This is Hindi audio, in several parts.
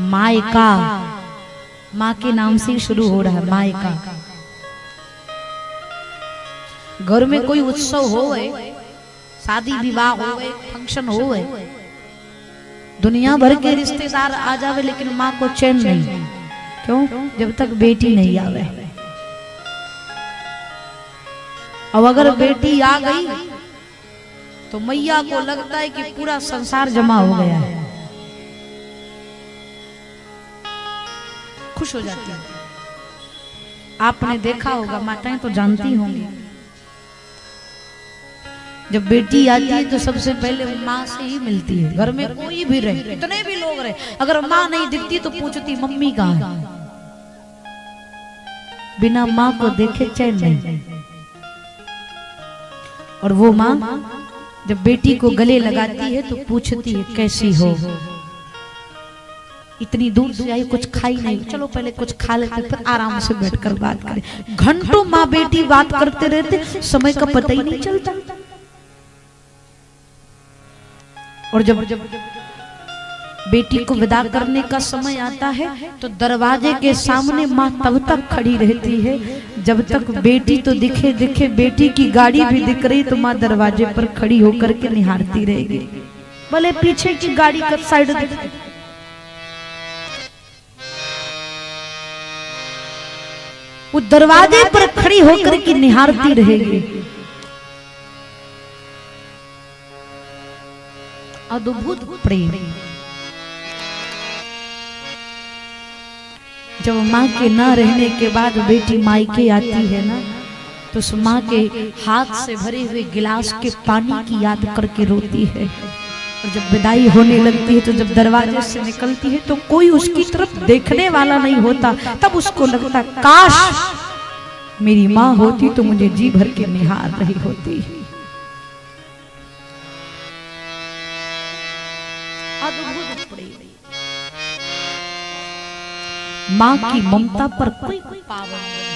मायका, माँ के नाम से ही शुरू हो रहा है मायका। घर में कोई उत्सव हो, शादी विवाह हो, फंक्शन हो, दुनिया भर के रिश्तेदार आ जावे, लेकिन माँ को चैन नहीं। क्यों? जब तक बेटी नहीं आवे। अब अगर बेटी आ गई तो मैया को लगता है कि पूरा संसार जमा हो गया है, खुश हो जाती है। आपने देखा होगा, माताएं तो जानती होंगी, जब बेटी आती है तो सबसे पहले माँ से ही मिलती है। घर में कोई भी रहे, कितने भी लोग रहे, अगर माँ नहीं दिखती तो पूछती मम्मी कहाँ है। बिना माँ को देखे चैन नहीं। और वो माँ जब बेटी को गले लगाती है तो पूछती है कैसी हो, इतनी दूर से आई, कुछ खाई नहीं, चलो पहले कुछ खा लेते फिर आराम से बैठकर बात करें। घंटों माँ बेटी बात करते रहते, समय का पता ही नहीं चलता। और जब बेटी को विदा करने का समय आता है तो दरवाजे के सामने माँ तब तक खड़ी रहती है जब तक बेटी तो दिखे दिखे। बेटी की गाड़ी भी दिख रही तो माँ दरवाजे पर खड़ी होकर के निहारती रहेगी, भले पीछे की गाड़ी का साइड दिखे। वो दरवाजे पर खड़ी होकर के निहारती रहेगी। अद्भुत प्रेम। जब माँ के न रहने के बाद बेटी मायके आती है ना, तो उस माँ के हाथ से भरे हुए गिलास के पानी की याद करके रोती है। और जब विदाई होने लगती है तो जब दरवाजे से निकलती है तो कोई उसकी तरफ देखने वाला नहीं होता। तब उसको लगता काश मेरी माँ होती तो मुझे जी भर के निहार रही होती। अद्भुत प्रेम। माँ की ममता पर कोई पाबंद नहीं।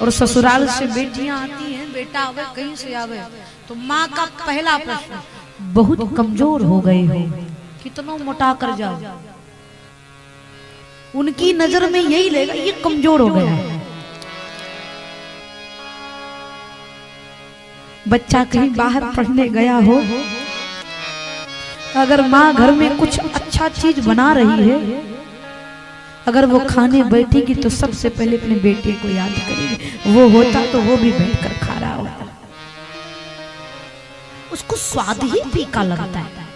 और ससुराल से बेटियां आती हैं, बेटा आवे कहीं से आवे तो माँ का पहला प्रश्न, बहुत कमजोर हो गए हो, कितना मोटा कर जाओ। उनकी नजर में यही लेगा ये कमजोर हो गया है। बच्चा कहीं बाहर पढ़ने गया हो, अगर माँ घर में कुछ अच्छा चीज बना रही है, अगर वो खाने बैठेगी तो सबसे पहले अपने बेटे को याद करेगी। वो होता तो वो भी बैठकर खा रहा होता। उसको स्वाद ही फीका लगता है,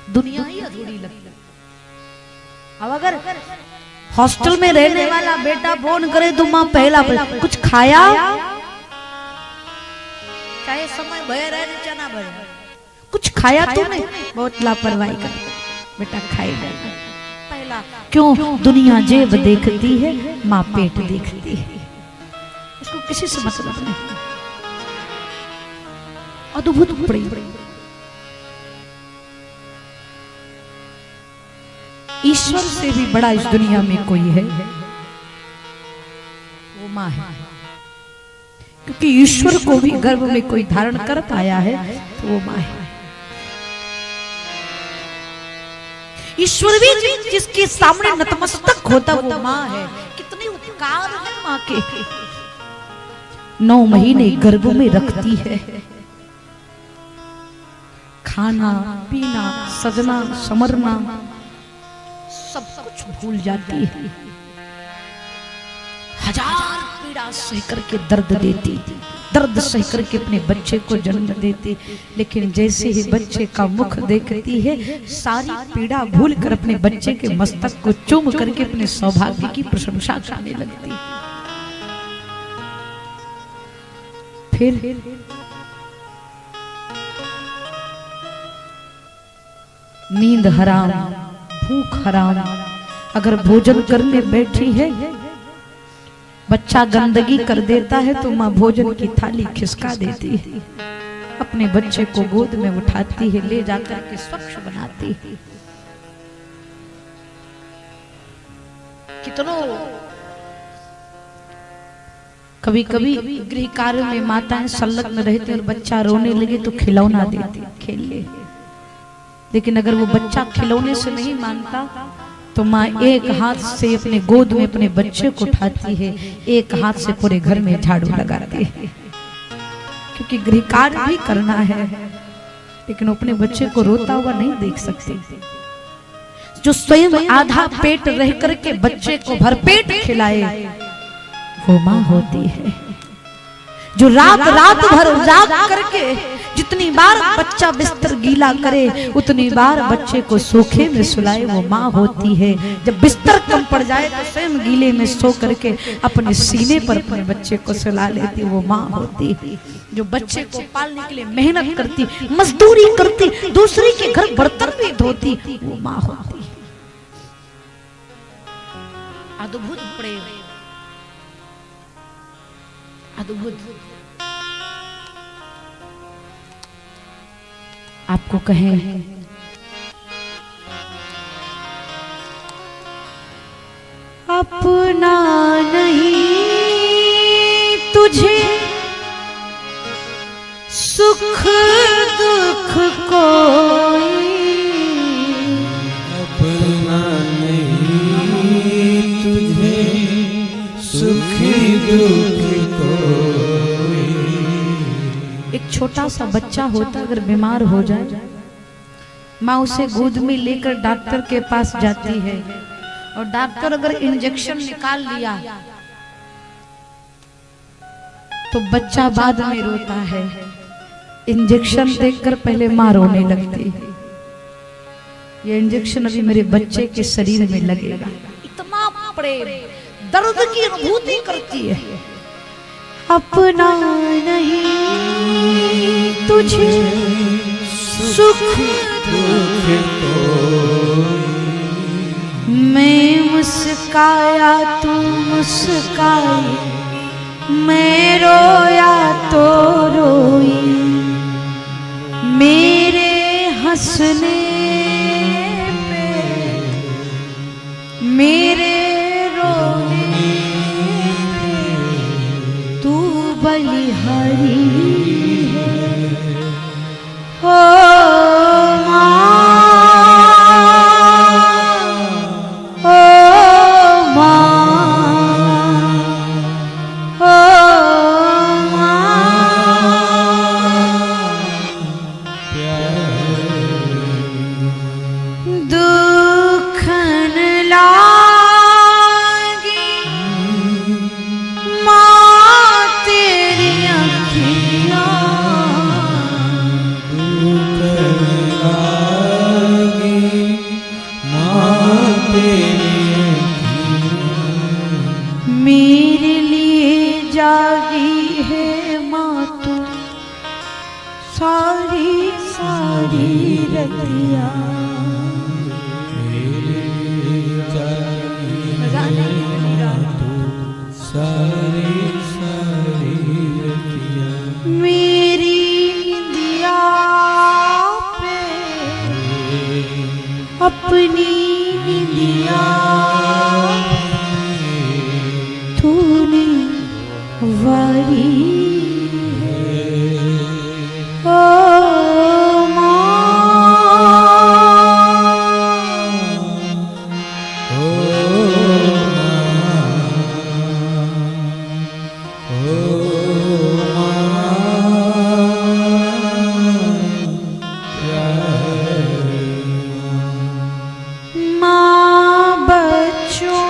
दुनिया ही अधूरी लगती है। अब अगर हॉस्टल में रहने वाला बेटा फोन करे तो माँ पहला कुछ खाया, चाहे समय भय रहे चाहे ना भय, कुछ खाया तूने? बहुत लापरवाही कर बेटा खाएगा पहला। क्यों? दुनिया जेब देखती है, माँ पेट देखती है, उसको किसी से मतलब नहीं। अद्भुत प्रेम। ईश्वर से भी बड़ा इस दुनिया में कोई है, वो माँ है। क्योंकि ईश्वर को भी गर्भ में कोई धारण कर पाया है तो वो माँ है। ईश्वर भी जिसके सामने नतमस्तक होता वो माँ है। कितने उपकार है माँ के। 9 महीने गर्भ में रखती है, खाना पीना सजना समरना सब कुछ भूल जाती है। हजार पीड़ा सह करके दर्द देती, दर्द सह करके अपने बच्चे को जन्म देती, लेकिन जैसे ही बच्चे का मुख देखती है सारी पीड़ा भूल कर अपने बच्चे के मस्तक को चूम करके अपने सौभाग्य की प्रशंसा करने लगती। फिर नींद हराम, भूख हराम। अगर भोजन करने बैठी है, बच्चा गंदगी कर देता है तो माँ भोजन की थाली खिसका देती है, अपने बच्चे को गोद में उठाती है, ले जाकर के स्वच्छ बनाती है। कितनों कभी कभी गृह कार्य में माताएं संलग्न रहती और बच्चा रोने लगे तो खिलौना देती, खेल ले। लेकिन अगर वो बच्चा खिलौने से नहीं मानता तो माँ एक हाथ से अपने गोद में अपने बच्चे को उठाती है, एक हाथ से पूरे घर में झाड़ू लगाती है, क्योंकि गृह कार्य भी करना है, लेकिन अपने बच्चे को रोता हुआ नहीं देख सकती। जो स्वयं आधा पेट रह करके बच्चे को भरपेट खिलाए वो माँ होती है। जो रात रात भर जाग करके जितनी बार बच्चा बिस्तर गीला करे उतनी बार बच्चे को सूखे में सुलाए वो माँ होती है। जब बिस्तर कम पड़ जाए तो स्वयं गीले में सो करके अपने सीने पर अपने बच्चे को सुला लेती वो माँ होती है। जो बच्चे को पालने के लिए मेहनत करती, मजदूरी करती, दूसरे के घर बर्तन भी धोती, वो माँ होती है। अद्भुत प्रेम, अद्भुत। आपको कहें अपना नहीं तुझे सुख दुख कोई, अपना नहीं तुझे सुख दुख कोई। एक छोटा सा बच्चा होता अगर बीमार हो जाए, माँ उसे गोद में लेकर डॉक्टर के पास जाती है और डॉक्टर अगर इंजेक्शन निकाल लिया तो बच्चा बाद में रोता है। इंजेक्शन देखकर पहले माँ रोने लगती है, ये इंजेक्शन अभी मेरे बच्चे के शरीर में लगेगा। इतना प्रेम, दर्द की अनुभूति करती है। अपना नहीं तुझे सुख दुख कोई। मैं मुस्काया तू मुस्काई, मैं रोया तो रोई, मेरे हंसने पे मेरे रोने पे तू बलिहारी है। ओ माँ, मेरे लिए जागी है माँ तू सारी सारी रतिया। मेरे लिए जागी है तू सारी सारी रतिया। मेरी निंदिया पे अपनी निंदिया तूने वारी है। ओ माँ, ओ माँ बच्चों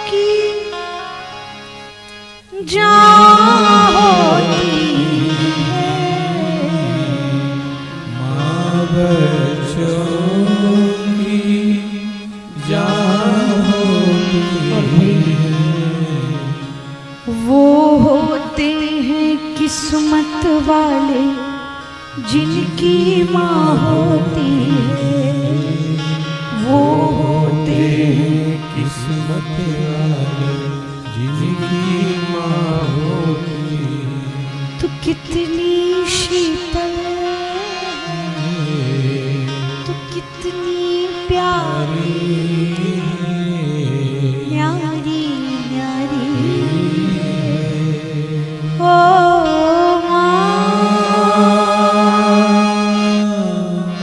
की जान होती है। माँ बच्चों की जान होती है। वो होते हैं किस्मत वाले जिनकी माँ होती है। वो होते हैं किस्मत वाले जिनकी माँ होती तो कितनी शीतल, तो कितनी प्यारी न्यारी न्यारी। ओ माँ,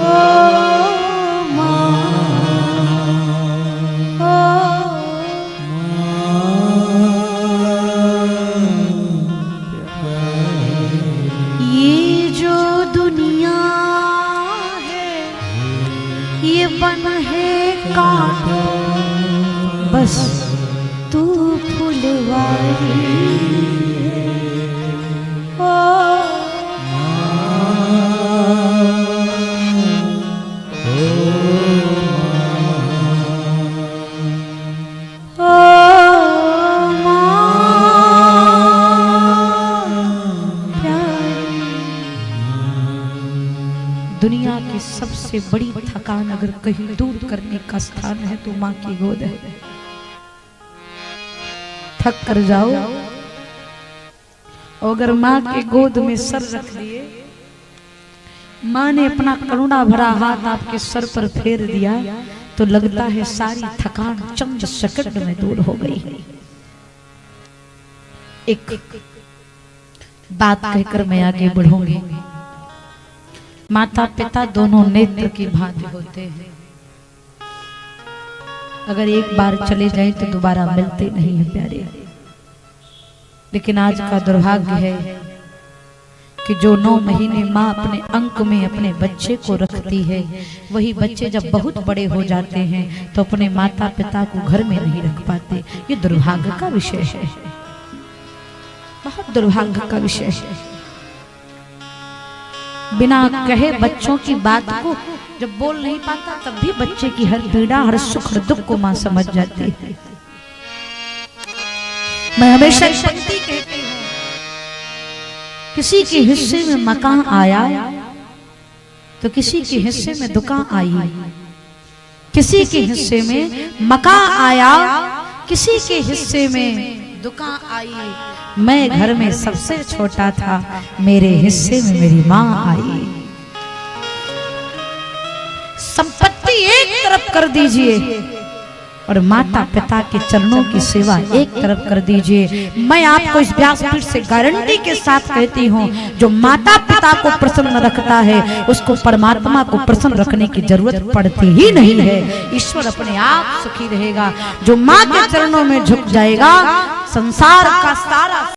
ओ ये बन है कांटो बस तू फुलवारी दुनिया की सबसे बड़ी थकान अगर कहीं दूर करने का स्थान है तो माँ की गोद है। थक कर जाओ, अगर माँ के गोद में सर रख दिए, माँ ने अपना करुणा भरा हाथ आपके सर पर फेर दिया तो लगता है सारी थकान चंद सेकंड में दूर हो गई। एक बात कहकर मैं आगे बढ़ूंगी। माता पिता दोनों नेत्र की भांति होते हैं, अगर एक बार चले जाए तो दोबारा मिलते नहीं है प्यारे। लेकिन आज का दुर्भाग्य है कि जो 9 महीने माँ अपने अंक में अपने बच्चे को रखती है, वही बच्चे जब बहुत बड़े हो जाते हैं तो अपने माता पिता को घर में नहीं रख पाते। ये दुर्भाग्य का विषय है, बहुत दुर्भाग्य का विषय है। बिना कहे बच्चों की बात को जब बोल नहीं पाता तब भी बच्चे की हर पीड़ा हर सुख हर दुख को मां समझ जाती है। मैं हमेशा शक्ति कहती हूँ, किसी के हिस्से में मकान आया तो किसी के हिस्से में दुकान आई, किसी के हिस्से में मकान आया किसी के हिस्से में दुकान आई। मैं घर में सबसे छोटा था, मेरे हिस्से में मेरी माँ आई। संपत्ति एक तरफ कर दीजिए और माता पिता के चरणों की सेवा एक तरफ कर दीजिए। मैं आपको इस व्यासपीठ से गारंटी के साथ कहती हूँ, जो माता पिता को प्रसन्न रखता है उसको परमात्मा को प्रसन्न रखने की जरूरत पड़ती ही नहीं है। ईश्वर अपने आप सुखी रहेगा। जो माँ के चरणों में झुक जाएगा, संसार का सारा